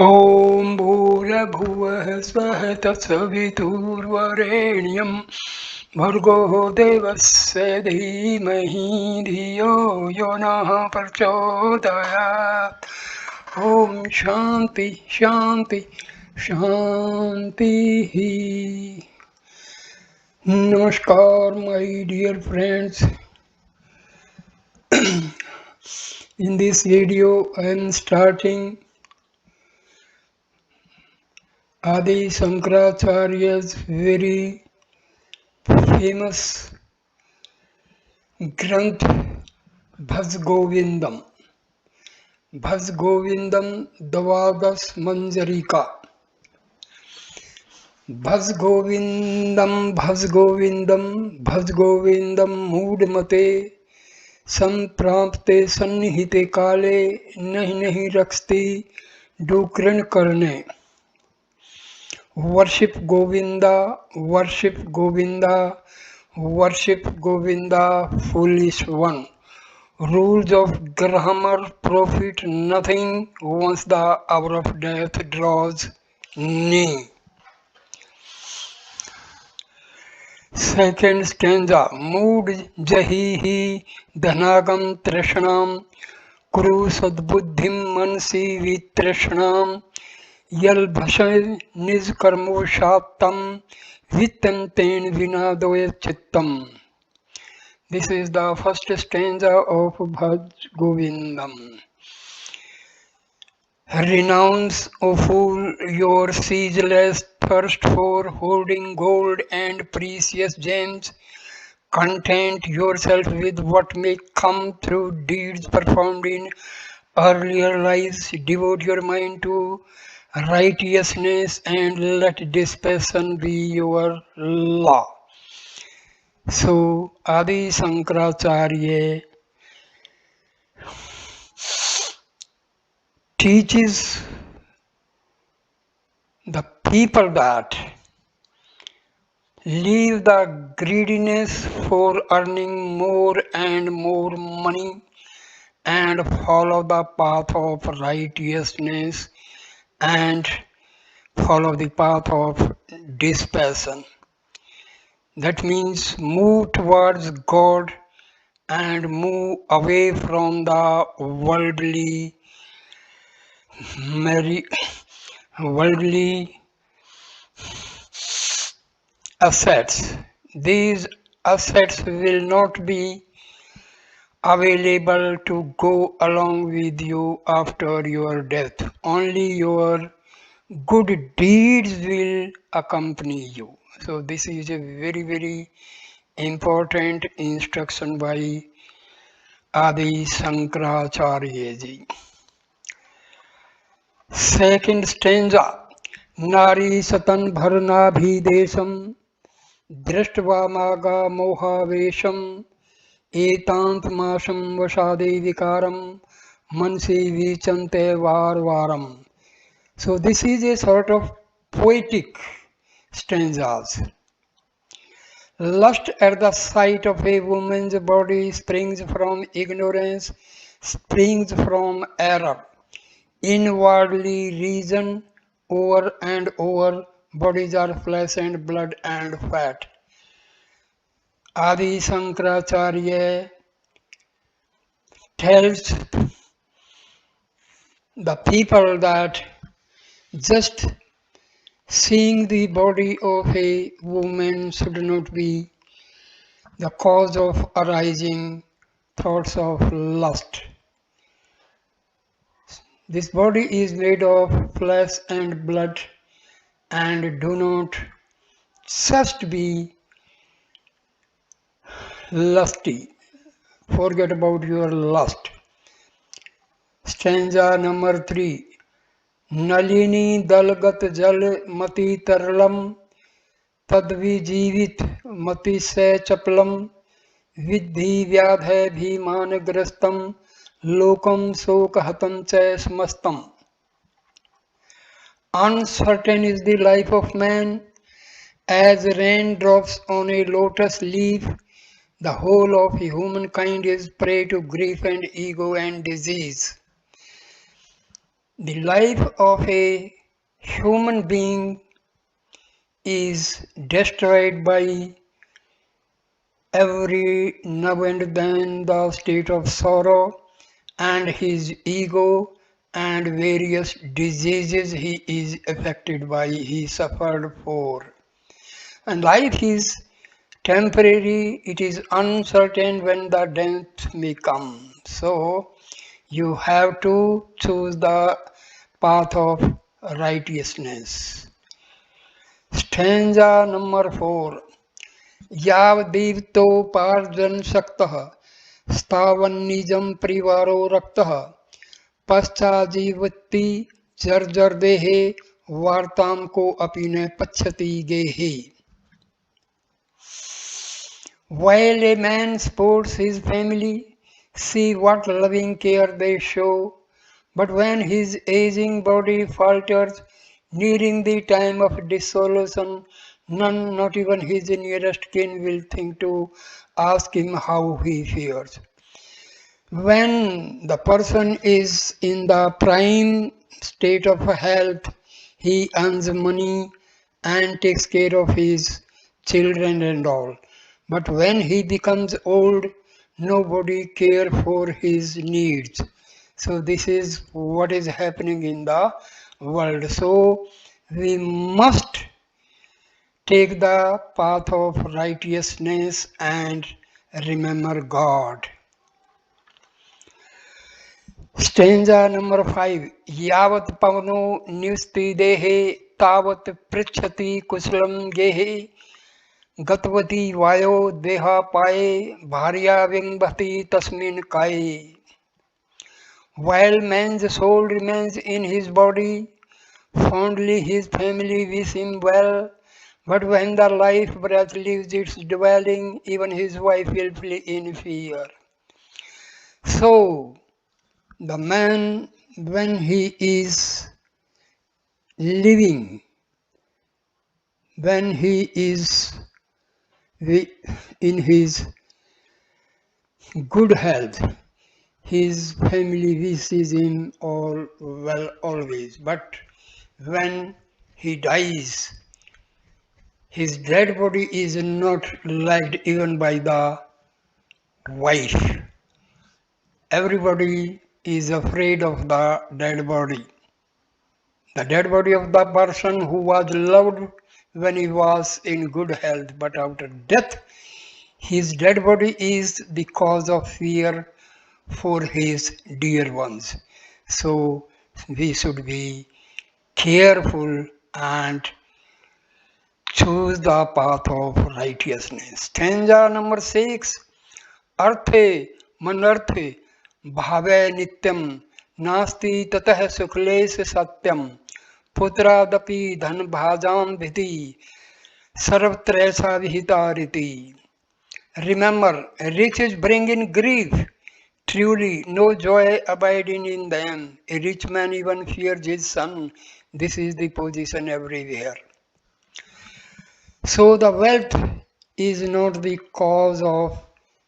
ॐ भूर्भुवः स्वः तत्सवितुर्वरेण्यं भर्गो देवस्य धीमहि धियो यो नः प्रचोदयात्। ॐ शान्ति शान्ति शान्तिः. Namaskar, my dear friends. In this video, I am starting Adi Shankaracharya's very famous Granth Bhaj Govindam. Bhaj Govindam Dvadas Manjarika. Bhaj Govindam, Bhaj Govindam, Bhaj Govindam Moodmate संप्राप्ते सन्निहिते काले नहीं नहीं रखती डुकरण करने. Worship Govinda, worship Govinda, worship Govinda, foolish one. Rules of grammar profit nothing once the hour of death draws near. Second stanza. Mood jahihi dhanagam trishnam kuru sadbuddhim mansi vitrishnam yal bhashay niz karmo shaptam vittanten vinadoya chittam. This is the first stanza of Bhaj Govindam. Renounce, O fool, your ceaseless thirst for hoarding gold and precious gems. Content yourself with what may come through deeds performed in earlier lives. Devote your mind to righteousness and let dispassion be your law. So, Adi Shankaracharya teaches the people that leave the greediness for earning more and more money and follow the path of righteousness and follow the path of dispassion. That means move towards God and move away from the worldly assets. These assets will not be available to go along with you after your death. Only your good deeds will accompany you. So this is a very, very important instruction by Adi Shankaracharya ji. Second stanza. Nari satan bharnabhidesam drishtva maga mohavesham etantmasam vasade vikaram mansi vichante varvaram. So this is a sort of poetic stanzas. Lust at the sight of a woman's body springs from ignorance, springs from error. Inwardly reason over and over, bodies are flesh and blood and fat. Adi Shankaracharya tells the people that just seeing the body of a woman should not be the cause of arising thoughts of lust. This body is made of flesh and blood, and do not just be lusty. Forget about your lust. Stanza number 3. Nalini dalgat jal mati tarlam tadvijivit mati se chaplam vidhi vyadhe bhiman grastam lokam sokahatam cha smastam. Uncertain is the life of man as raindrops on a lotus leaf. The whole of humankind is prey to grief and ego and disease. The life of a human being is destroyed by every now and then the state of sorrow and his ego and various diseases he is affected by, he suffered for. And life is temporary, it is uncertain when the death may come. So you have to choose the path of righteousness. Stanza number 4. यावदीप्तोपार्जन शक्तः स्थावन्निजं परिवारो रक्तः पश्चाजीवति जर्जर देहे वार्तां को अपि न पश्यति गेहे. While a man supports his family, see what loving care they show. But when his aging body falters, nearing the time of dissolution, none, not even his nearest kin, will think to ask him how he fares. When the person is in the prime state of health, he earns money and takes care of his children and all. But when he becomes old, nobody cares for his needs. So this is what is happening in the world. So we must take the path of righteousness and remember God. Stanza number 5. Yavat pavano nivsti dehe tavat pritchati kusalam gehe गतवती वायो देहा पाए भार्या विंबति तस्मिन् काये. While man's soul remains in his body, fondly his family wish him well, but when the life breath leaves its dwelling, even his wife will flee in fear. So, the man, when he is living, when he is in his good health, his family wishes him all well always. But when he dies, his dead body is not liked even by the wife. Everybody is afraid of the dead body. The dead body of the person who was loved when he was in good health, but after death, his dead body is the cause of fear for his dear ones. So we should be careful and choose the path of righteousness. Stanza number 6. Arthe manarthe bhave nityam nasti tatah sukles satyam putradapi dhan bhajam vidhi sarvtresa vihitariti. Remember, riches bring in grief. Truly, no joy abiding in them. A rich man even fears his son. This is the position everywhere. So the wealth is not the cause of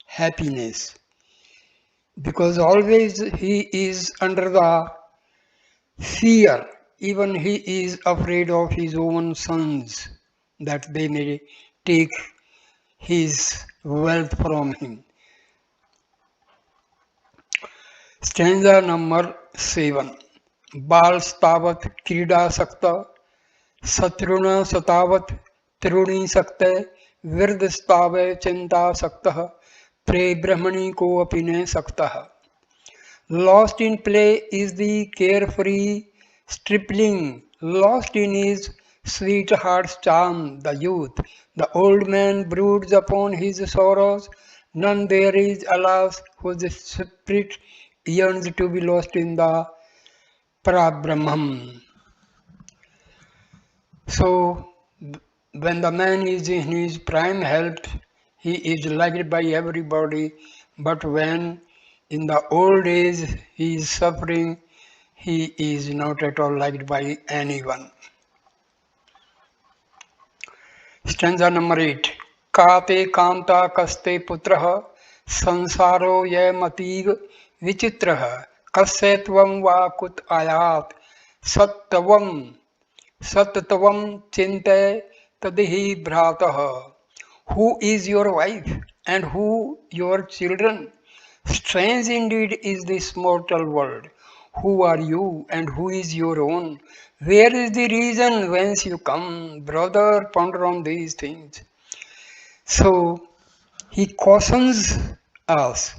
happiness, because always he is under the fear. Even he is afraid of his own sons, that they may take his wealth from him. Stanza number 7. Bal stavat krida sakta satruna satavat truni sakte vird stave chinta saktah pre brahmani ko apine saktah. Lost in play is the carefree stripling, lost in his sweetheart's charm, the youth. The old man broods upon his sorrows, none there is, alas, whose spirit yearns to be lost in the Parabrahman. So, when the man is in his prime health, he is liked by everybody, but when in the old age he is suffering, he is not at all liked by anyone. Stanza number 8. Kate kanta kaste putraha sansaro yamativ vichitraha kassetvam va kut ayat Sattvam, Sattvam Chinte Tadihi Bhrataha. Who is your wife and who your children? Strange indeed is this mortal world. Who are you and who is your own? Where is the reason whence you come? Brother, ponder on these things. So he cautions us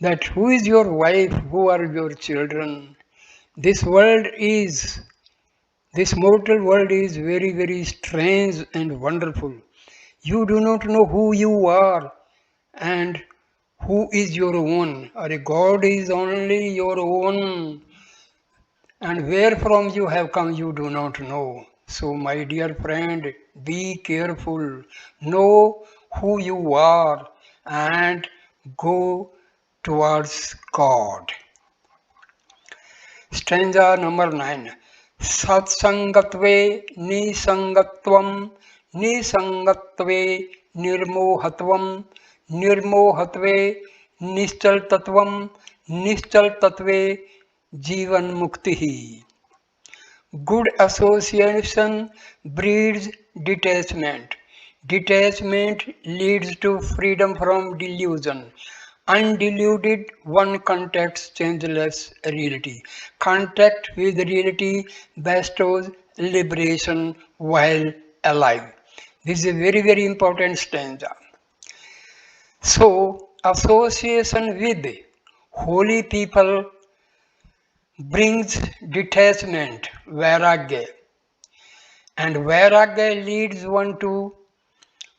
that who is your wife, who are your children? This world is, this mortal world is very, very strange and wonderful. You do not know who you are and who is your own. Or God is only your own, and where from you have come you do not know. So, my dear friend, be careful, know who you are, and go towards God. Stanza number 9. Satsangatve nisangatvam, nisangatve nirmohatvam, nirmohatve nischaltatvam, nischaltatve jivan muktihi. Good association breeds detachment. Detachment leads to freedom from delusion. Undeluded one contacts changeless reality. Contact with reality bestows liberation while alive. This is a very, very important stanza. So, association with holy people brings detachment, vairagya, and vairagya leads one to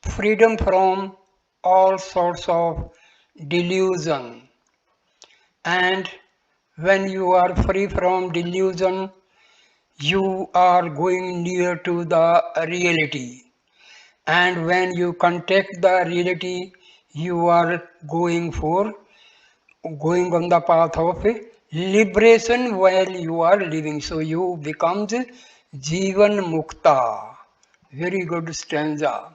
freedom from all sorts of delusion. And when you are free from delusion, you are going near to the reality. And when you contact the reality, you are going on the path of liberation while you are living. So you becomes Jivan Mukta. Very good stanza.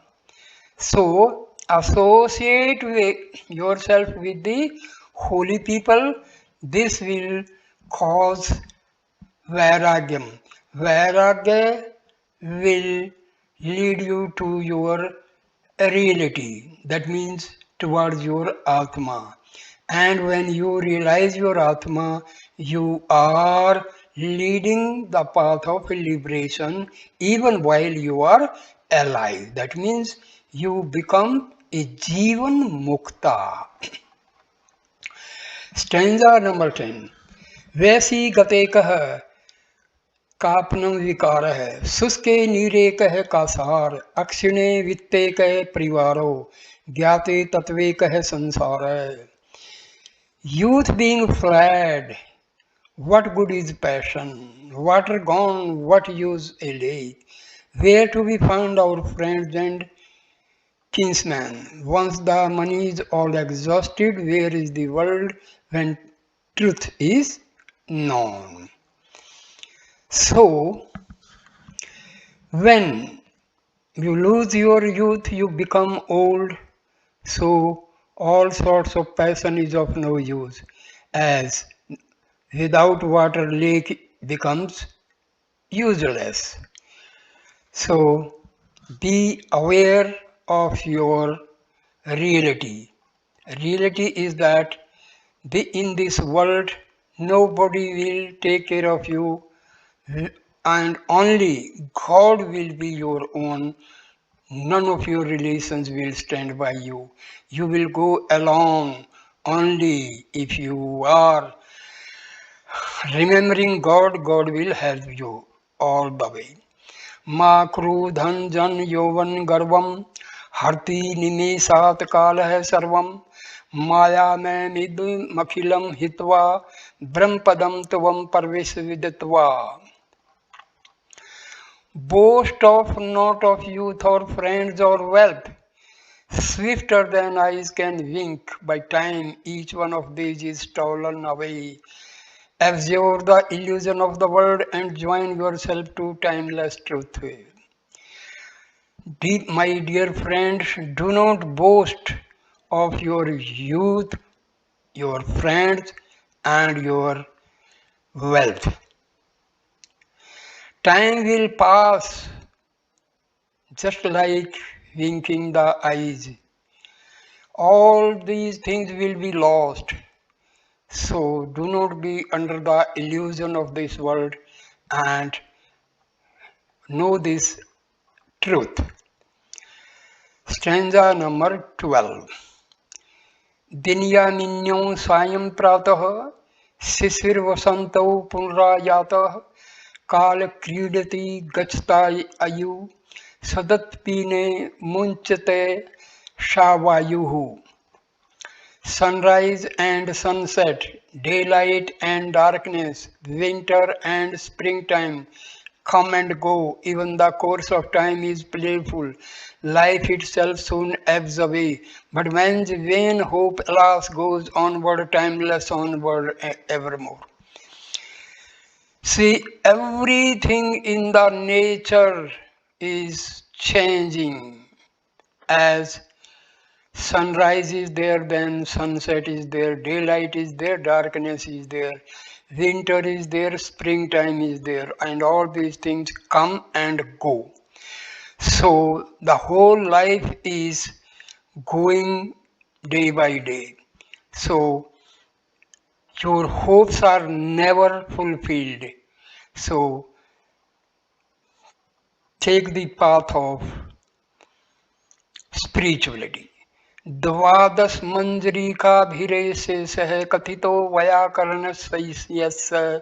So associate yourself with the holy people. This will cause vairagyam. Vairagya will lead you to your reality. That means towards your Atma. And when you realize your Atma, you are leading the path of liberation even while you are alive. That means you become a Jivan Mukta. Stanza number 10. वैसी गते कह कापनम विकार है शुष्के नीरे कह कासार अक्षिणे वित्ते कह परिवारो ज्ञाते तत्वे कह संसार youth being fled what good is passion water gone what use a lake where to be found our friends and kinsmen once the money is all exhausted where is the world when truth is known. So when you lose your youth, you become old. So all sorts of passion is of no use, as without water lake becomes useless. So be aware of your reality. Reality is that in this world nobody will take care of you and only God will be your own. None of your relations will stand by you. You will go alone only if you are remembering God, God will help you all the way. Ma krudhan jan yovan garvam harti निमेषात काल है सर्वम माया में मिद मखिलम हित्वा ब्रह्म पदम तवम परवेश विदित्वा. Boast of not of youth or friends or wealth. Swifter than eyes can wink, by time each one of these is stolen away. Abjure the illusion of the world and join yourself to timeless truth. My dear friends, do not boast of your youth, your friends, and your wealth. Time will pass just like winking the eyes. All these things will be lost. So do not be under the illusion of this world and know this truth. Stanza number 12. दिन्यानिन्यो सायं प्रातः शिशिरवसन्तौ पुनरायातः काल क्रीडति गच्छता आयु सदत्पीने मुञ्चते शावायुः. Sunrise and sunset, daylight and darkness, winter and springtime come and go. Even the course of time is playful. Life itself soon ebbs away. But man's vain hope, alas, goes onward, timeless onward evermore. See, everything in the nature is changing. As sunrise is there, then sunset is there, daylight is there, darkness is there, winter is there, springtime is there, and all these things come and go. So the whole life is going day by day. So your hopes are never fulfilled. So take the path of spirituality. द्वादश मंजरीकाभिरेशेषः कथितो वैयाकरणस्य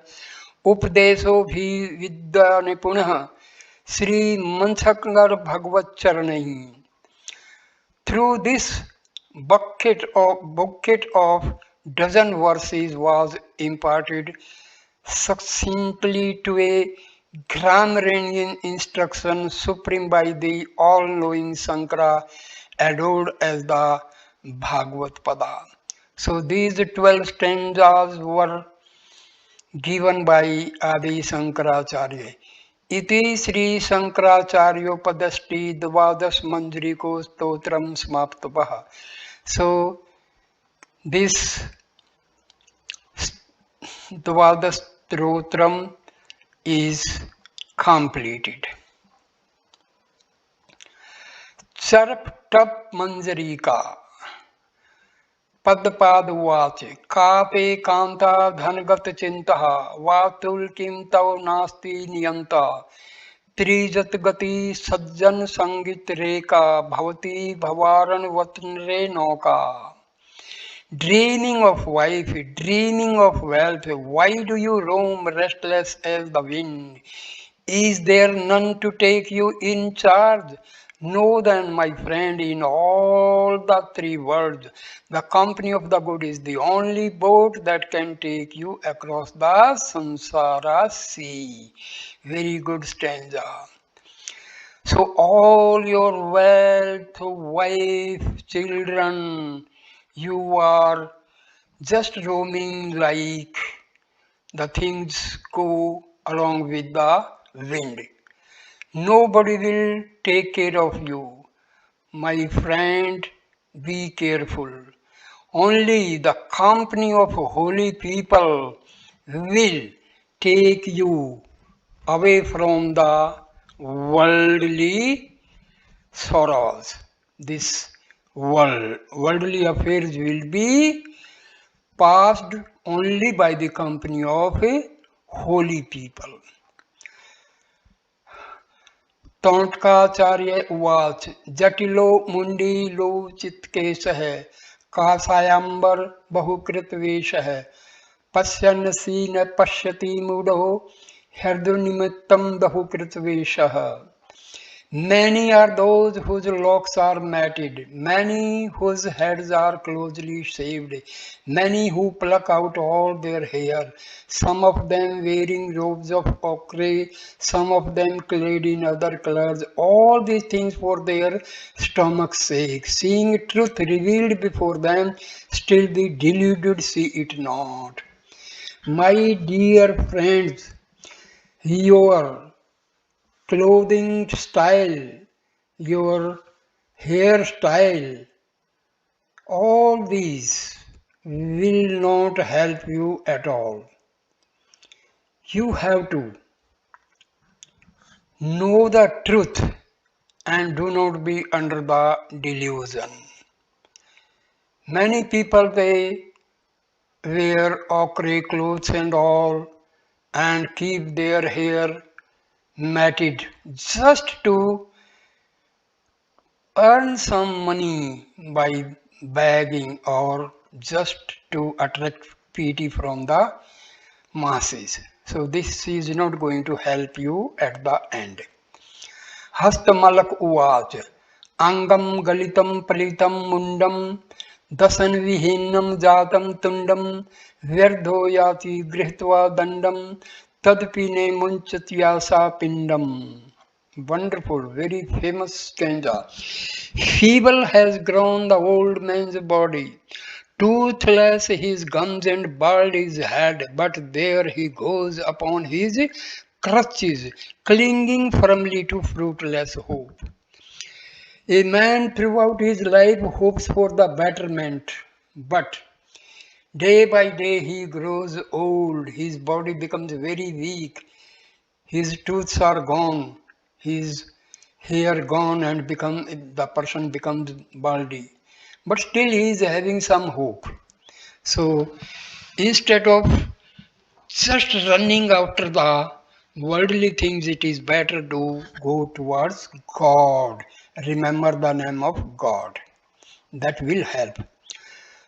उपदेशो भी विद्या निपुणः श्रीमंसकर भगवच्चरणैः. Through this bouquet of dozen verses was imparted succinctly to a grammarian instruction supreme by the all-knowing Shankara, adored as the Bhagavad Pada. So these 12 stanzas were given by Adi Shankaracharya. Iti Sri Shankaracharyopadasti Dvadas Manjriko Stotram Smaptapah. So this Dvadas Stotram is completed. Charp tap manjarika पदपाद वाच कापे कांता धनगत चिंता वातुल किम तव नास्ति नियंता त्रिजत गति सज्जन संगीत रेका भवती भवारण वतन रे नौका. Dreaming of wife, dreaming of wealth, why do you roam restless as the wind? Is there none to take you in charge? Know then, my friend, in all the three worlds, the company of the good is the only boat that can take you across the samsara sea. Very good stanza. So all your wealth, wife, children, you are just roaming like the things go along with the wind. Nobody will take care of you. My friend, be careful. Only the company of holy people will take you away from the worldly sorrows. This worldly affairs will be passed only by the company of holy people. तौटकाचार्य उवाच जटिलो मुंडीलो चित्केशः काषायाम्बर बहुकृत वेशः पश्यन्नसी न पश्यति मूढ़ो हृदयनिमित्तं बहुकृत वेशः. Many are those whose locks are matted, many whose heads are closely shaved, many who pluck out all their hair, some of them wearing robes of ochre, some of them clad in other colors, all these things for their stomach's sake. Seeing truth revealed before them, still the deluded see it not. My dear friends, your clothing style, your hairstyle, all these will not help you at all. You have to Know the truth and do not be under the delusion. Many people they wear ochre clothes and all and keep their hair matted just to earn some money by begging or just to attract pity from the masses. So this is not going to help you at the end. हस्तमलक उवाच अंगम गलितं पलितं मुंडम दशन विहीनम जातम तुंडम व्यर्धो याति गृहीत्वा दंडम तदपि ने मुंचत्यासा पिंडम. Wonderful, very famous stanza. Feeble has grown the old man's body, toothless his gums and bald his head, but there he goes upon his crutches, clinging firmly to fruitless hope. A man throughout his life hopes for the betterment, but day by day he grows old, his body becomes very weak, his tooths are gone, his hair gone, and the person becomes baldy. But still he is having some hope. So instead of just running after the worldly things, it is better to go towards God. Remember the name of God. That will help.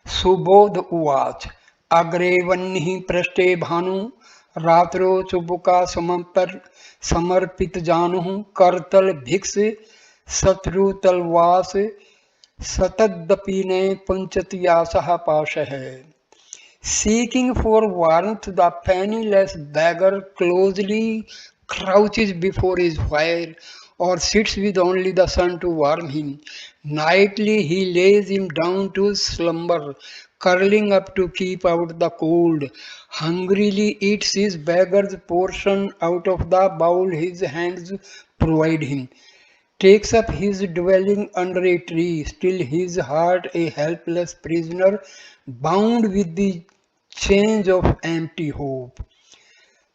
Subodh उवाच अग्रे वह्नि पृष्ठे भानु रात्रो चुबुका समर्पित समर्पित जानु करतल भिक्ष शत्रु तलवास सतदपि ने पुंचति आसः पाशः. Seeking for warmth, the penniless beggar closely crouches before his fire or sits with only the sun to warm him. Nightly he lays him down to slumber, curling up to keep out the cold. Hungrily eats his beggar's portion out of the bowl his hands provide him. Takes up his dwelling under a tree, still his heart a helpless prisoner, bound with the chains of empty hope.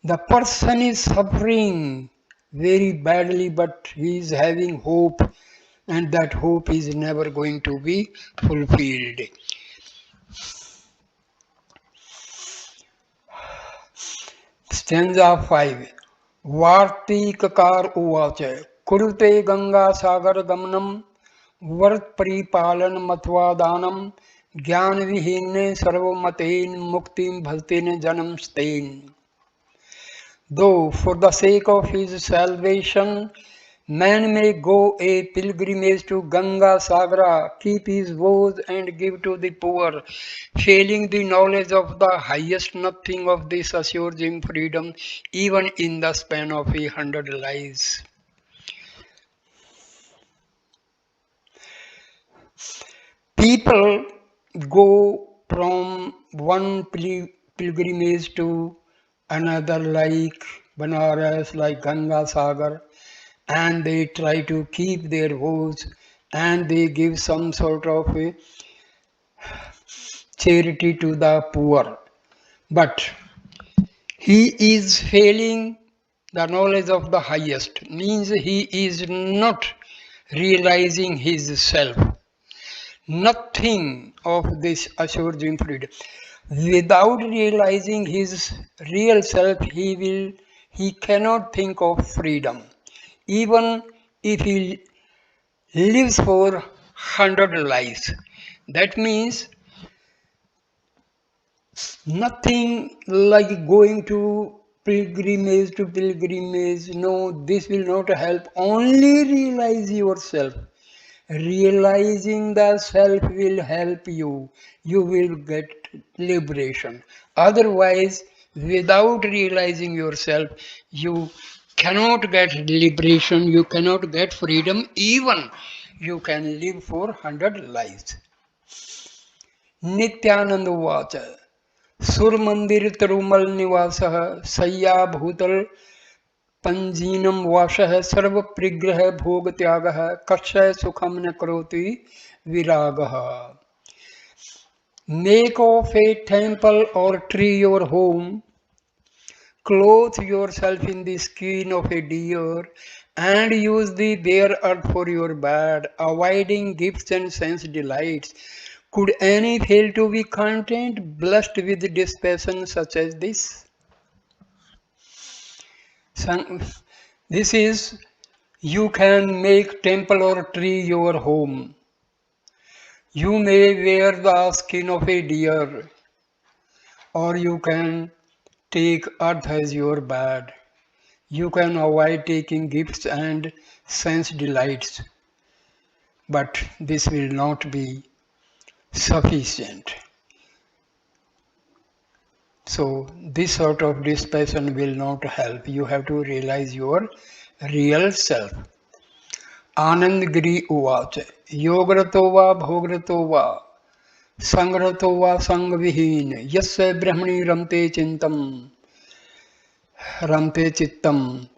The person is suffering very badly, but he is having hope, and that hope is never going to be fulfilled. Stanza 5. Vartikakar uvacha Kurute Ganga Sagar Gamnam Vart Paripalan Matvadanam Gyan Vihine Sarvamatain Muktim Bhaltin Janam Stain. Though for the sake of his salvation, man may go a pilgrimage to Ganga Sagra, keep his vows and give to the poor, failing the knowledge of the highest, nothing of this assures him freedom, even in the span of 100 lives. People go from one pilgrimage to another, like Banaras, like Ganga Sagar, and they try to keep their vows and they give some sort of a charity to the poor. But he is failing the knowledge of the highest, means he is not realizing his self. Nothing of this assures him freedom. Without realizing his real self, he cannot think of freedom. Even if he lives for 100 lives. That means nothing like going to pilgrimage. No, this will not help. Only realize yourself. Realizing the self will help you. You will get liberation. Otherwise, without realizing yourself, you cannot get liberation, you cannot get freedom, even you can live for 100 lives. Nityanand Vacha Sur Mandir Tarumal Nivasah Sayya Bhutal Panjinam Vashah Sarva Prigrah Bhog Tyagah Kashay Sukham Nakroti Viragah. Make of a temple or tree your home, clothe yourself in the skin of a deer, and use the bare earth for your bed, avoiding gifts and sense delights. Could any fail to be content, blessed with dispassion such as this? Son- This is, you can make temple or tree your home. You may wear the skin of a deer, or you can take earth as your bed. You can avoid taking gifts and sense delights, but this will not be sufficient. So this sort of dispassion will not help. You have to realize your real self. Anand Giri Uvac Yogrito va Bhogrito va Sangrato va Sangvihin Yasya Brahmani Ramte Chintam Ramte Chittam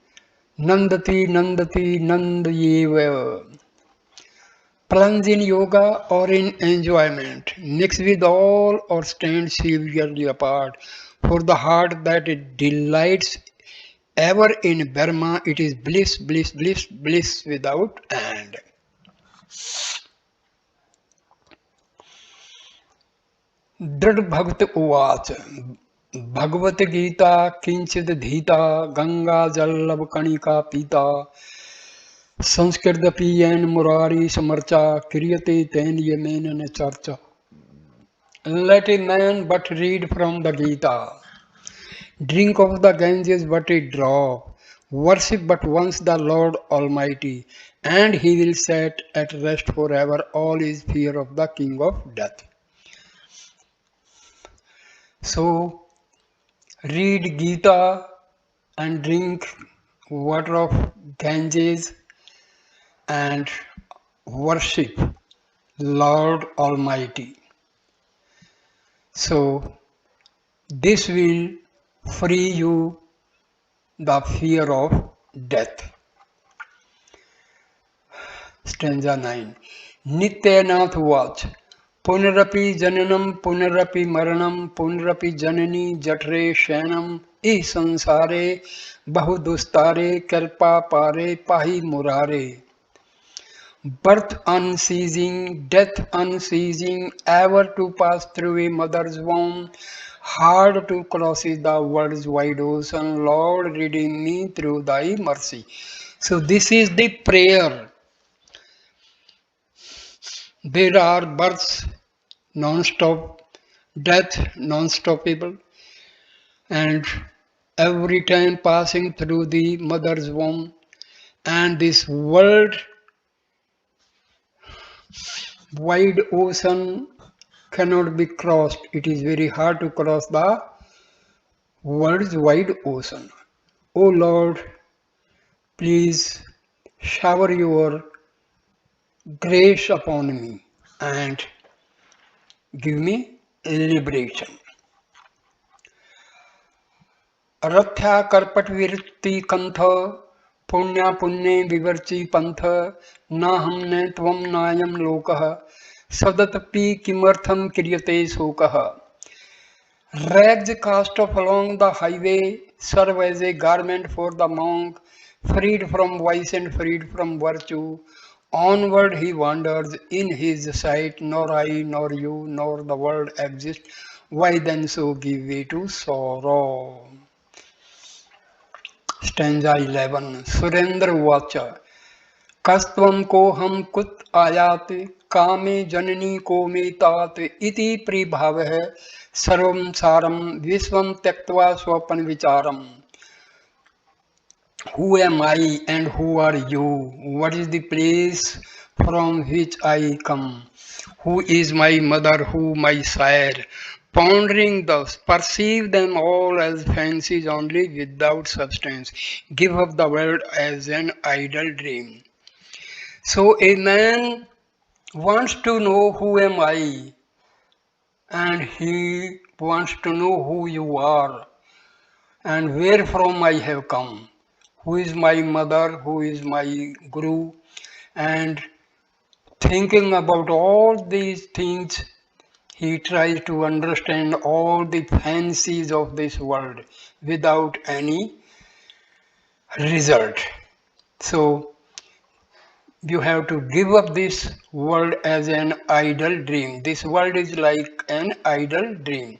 Nandati Nandati Nandayeva. Plunge in yoga or in enjoyment, mix with all or stand severely apart. For the heart that it delights ever in Burma, it is bliss, bliss, bliss, bliss without end. दृढ़ भक्त उवाच भगवत गीता किंचित धीता गंगा जल्लभ कणिका पीता संस्कृत पियन मुरारी समर्चा क्रियते तेन Yemen न चर्चा. Let a man but read from the Gita, drink of the Ganges but a drop, worship but once the Lord Almighty, and he will set at rest forever all his fear of the King of Death. So, read Gita and drink water of Ganges and worship Lord Almighty. So, this will free you the fear of death. Stanza 9. Nityanath Vach Punarapi Jananam Punarapi Maranam Punarapi Janani Jatre Shanam E Sansare Bahudustare Kalpa Pare Pahi Murare. Birth unceasing, death unceasing, ever to pass through a mother's womb, hard to cross is the world's wide ocean. Lord, redeem me through thy mercy. So this is the prayer. There are births non-stop, death non-stoppable, and every time passing through the mother's womb, and this world wide ocean cannot be crossed. It is very hard to cross the world's wide ocean. O Lord, please shower your grace upon me and give me liberation. रथ्या करपट विरक्ति कंथ पुण्या पुण्ये विवर्ची पंथ न हमने त्वम नायम लोकः सदतपि किमर्थम क्रियते शोकः. Rags cast off along the highway serve as a garment for the monk, freed from vice and freed from virtue. Onward he wanders in his sight, nor I, nor you, nor the world exist. Why then so give way to sorrow? Stanza 11. Surendra Vacha Kastvam ko ham kut ayat kame janani ko me tat iti pribhavah sarvam saram visvam tyaktva swapan vicharam. Who am I and who are you? What is the place from which I come? Who is my mother, who my sire? Pondering thus, perceive them all as fancies only without substance. Give up the world as an idle dream. So a man wants to know who am I, and he wants to know who you are and where from I have come. Who is my mother, who is my guru, and thinking about all these things, he tries to understand all the fancies of this world without any result. So you have to give up this world as an idle dream. This world is like an idle dream.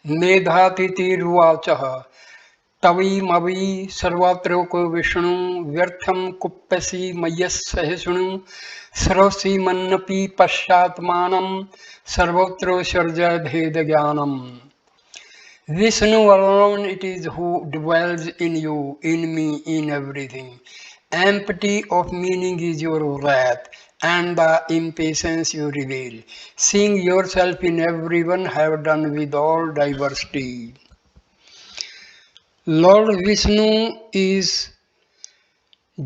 Medhatitiruvachaha तवीमवि सर्वत्रोको Vishnu व्यर्थम कुप्यसि मय्यसहिष्णु सरोसि मन्नपि पश्चात्मानं सर्वत्र सर्वभेद ज्ञानम. Vishnu alone it is who dwells in you, in me, in everything. Empty of meaning is your wrath and the impatience you reveal. Seeing yourself in everyone have done with all diversity. Lord Vishnu is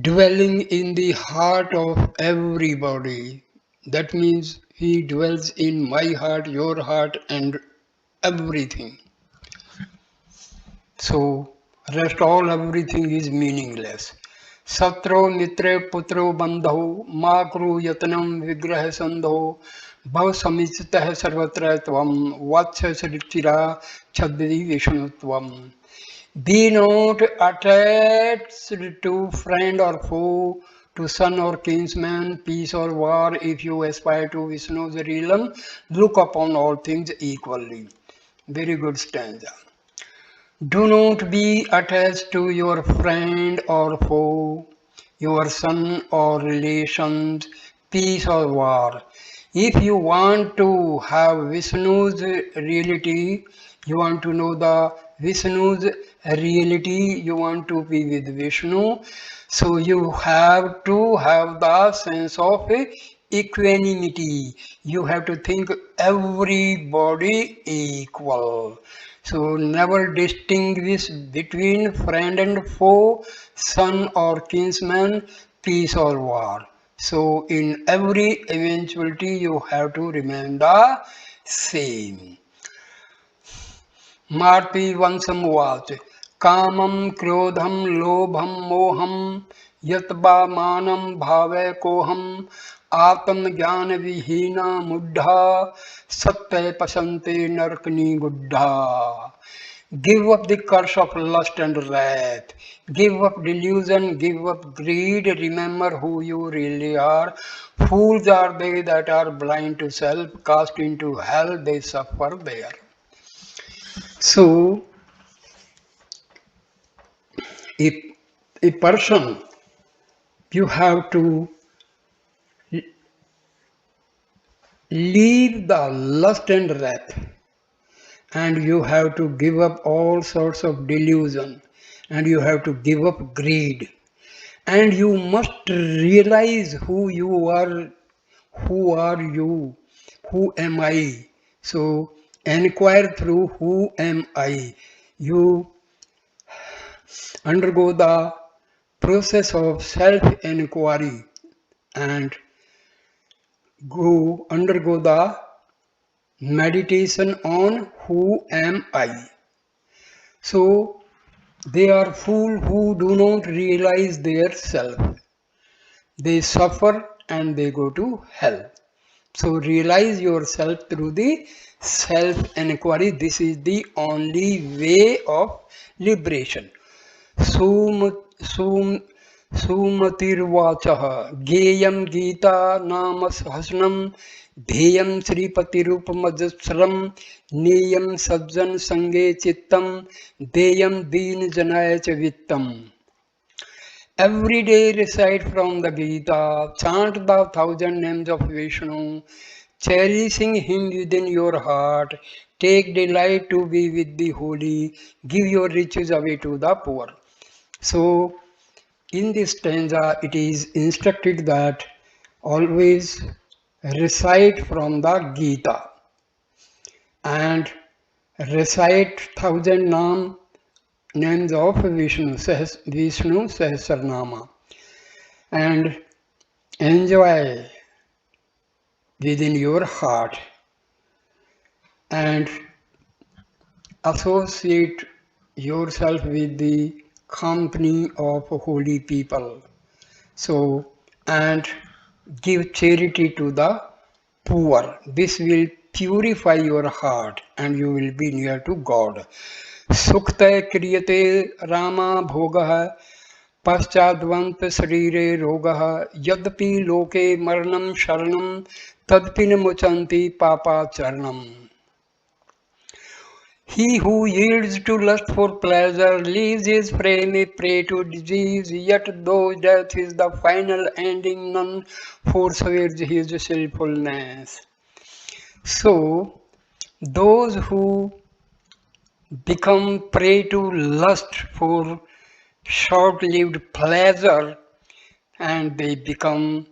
dwelling in the heart of everybody. That means he dwells in my heart, your heart, and everything. So, rest all everything is meaningless. Satro mitre putro bandho makru yatnam vigrah sandho bhav samichitah sarvatra tvam vatsya sritira chaddi vishnutvam. Be not attached to friend or foe, to son or kinsman, peace or war. If you aspire to Vishnu's realm, look upon all things equally. Very good stanza. Do not be attached to your friend or foe, your son or relations, peace or war. If you want to have Vishnu's reality, you want to know the Vishnu's reality, you want to be with Vishnu, so you have to have the sense of equanimity. You have to think everybody equal. So never distinguish between friend and foe, son or kinsman, peace or war. So in every eventuality you have to remain the same. Marti Vansamuvac Kamam Krodham Lobham Moham Yatba Manam Bhave Koham Atam Jnana Vihina Muddha Satte Pasante Narkani Guddha. Give up the curse of lust and wrath. Give up delusion, give up greed. Remember who you really are. Fools are they that are blind to self, cast into hell, they suffer there. So, if a person, you have to leave the lust and wrath, and you have to give up all sorts of delusion, and you have to give up greed, and you must realize who you are. Who are you? Who am I? So inquire through who am I. You undergo the process of self-inquiry and undergo the meditation on who am I. So they are fools who do not realize their self. They suffer and they go to hell. So realize yourself through the self-inquiry. This is the only way of liberation. Sumatirvachaha Geyam Gita Nama Sahasnam Dheyam Sripatirupamadasram Neyam Sabjan Sange Chittam Deyam Deen Janaya Vittam. Every day recite from the Gita, chant the 1,000 names of Vishnu, cherishing him within your heart, take delight to be with the holy, give your riches away to the poor. So, in this stanza, it is instructed that always recite from the Gita and recite 1,000 names of Vishnu Sahasranama, and enjoy within your heart and associate yourself with the company of holy people. So, and give charity to the poor. This will purify your heart and you will be near to God. Sukhte kriyate Rama bhogah पश्चाद्वंत शरीरे रोगः यद्यपि लोके मरणं शरणं तदपि न मुचन्ति पापाचरणम्. He who yields to lust for pleasure leaves his frame a prey to disease, yet though death is the final ending, none forswears his sinfulness. So, those who become prey to lust for short-lived pleasure, and they become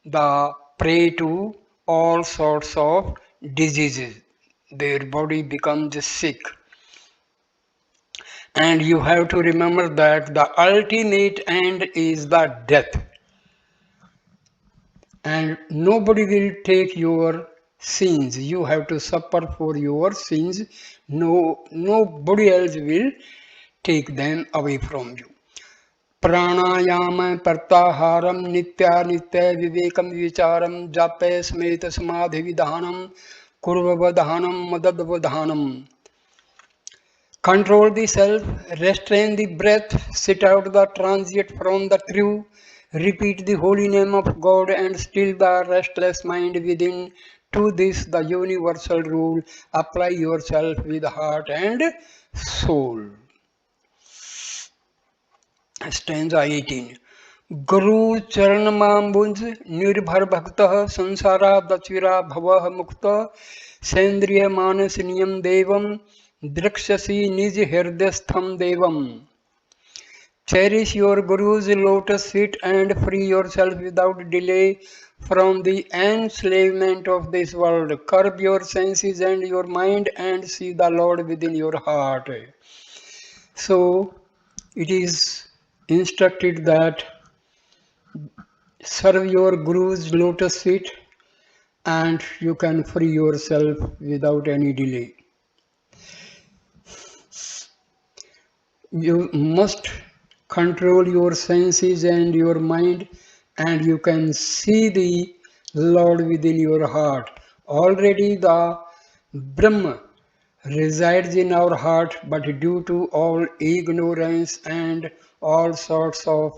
the prey to all sorts of diseases. Their body becomes sick. And you have to remember that the ultimate end is the death. And nobody will take your sins. You have to suffer for your sins. Nobody else will take them away from you. Pranayama Partaharam Nitya Nitya Vivekam Vicharam Jape Smeta Samadhi Vidhanam Kurvavadhanam Madadvadhanam. Control the self, restrain the breath, sit out the transient from the true, repeat the holy name of God and still the restless mind within. To this, the universal rule, apply yourself with heart and soul. Stanza 18. Guru Charanamambunj Nirbhar Bhaktah Sansara Dachvira Bhavah Mukta Sendriya Manas Niyam Devam Drakshasi Nij Hirdastham Devam. Cherish your Guru's lotus feet and free yourself without delay from the enslavement of this world. Curb your senses and your mind and see the Lord within your heart. So, it is instructed that serve your Guru's lotus feet and you can free yourself without any delay. You must control your senses and your mind and you can see the Lord within your heart. Already the Brahma resides in our heart, but due to all ignorance and all sorts of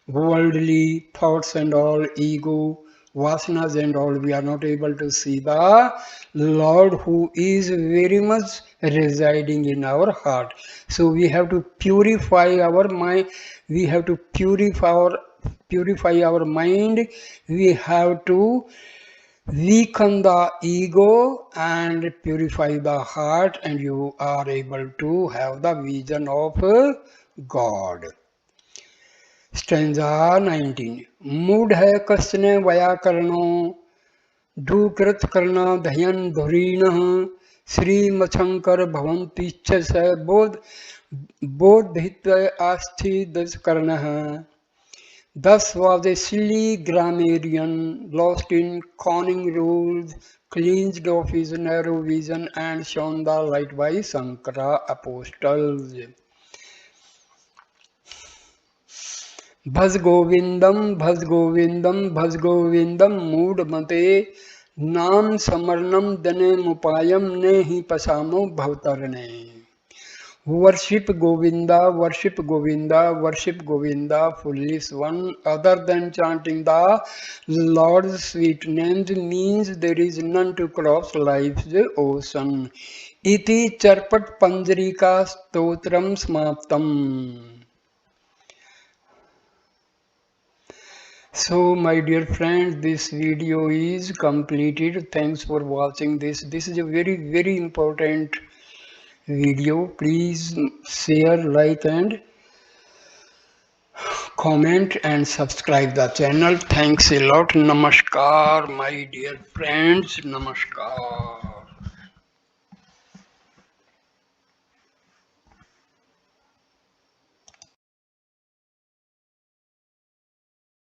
worldly thoughts and all ego, vasanas and all, we are not able to see the Lord who is very much residing in our heart. So we have to purify our mind, we have to purify our mind, we have to weaken the ego and purify the heart, and you are able to have the vision of God. Stanza 19. मूढ़ है कस्ने व्याकरणो ढूकृत करना धयन धुरीनः श्रीमशंकर भवन्तीच्छ स बोधित्व आस्थि दस कर्णः. Thus was a silly grammarian, lost in conning rules, cleansed of his narrow vision and shown the light by Shankara apostles. भज गोविंदम भज गोविंदम भज गोविंदम मूढ़ मते नाम समरणम दने मुपायम ने ही पसामो भवतरणे. Worship Govinda, worship Govinda, worship Govinda, foolish one. Other than chanting the Lord's sweet names means there is none to cross life's ocean. Iti charpat panjarika stotram smaptam. So my dear friends, this video is completed. Thanks for watching this. This is a very important video. Please share, like and comment and subscribe the channel. Thanks a lot. Namaskar my dear friends. Namaskar.